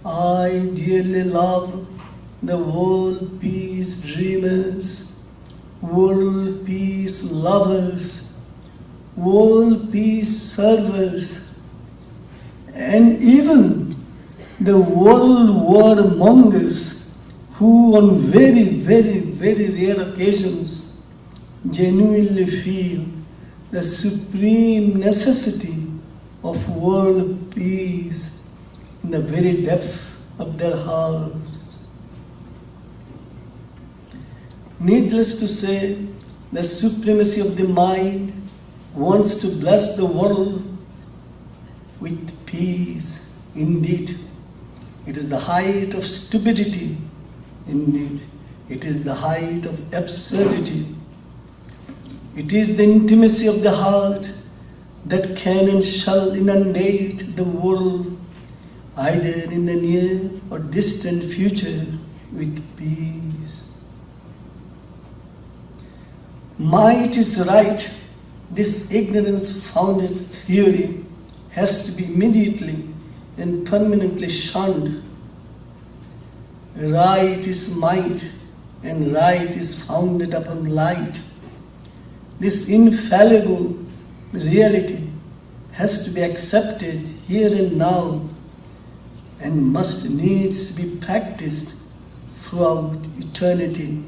I dearly love the world peace dreamers, world peace lovers, world peace servers, and even the world war mongers who on very rare occasions genuinely feel the supreme necessity of world peace in the very depths of their hearts. Needless to say, the supremacy of the mind wants to bless the world with peace. Indeed, it is the height of stupidity. Indeed, it is the height of absurdity. It is the intimacy of the heart that can and shall inundate the world, either in the near or distant future, with peace. Might is right. This ignorance-founded theory has to be immediately and permanently shunned. Right is might, and right is founded upon light. This infallible reality has to be accepted here and now and must needs be practiced throughout eternity.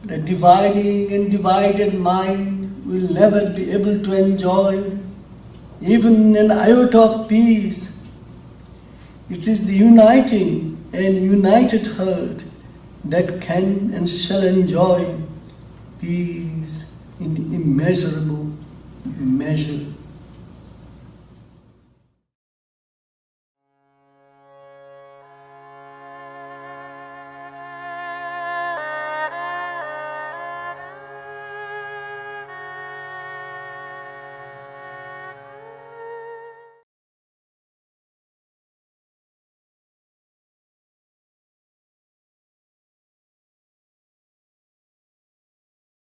The dividing and divided mind will never be able to enjoy even an iota of peace. It is the uniting and united heart that can and shall enjoy peace in immeasurable measure.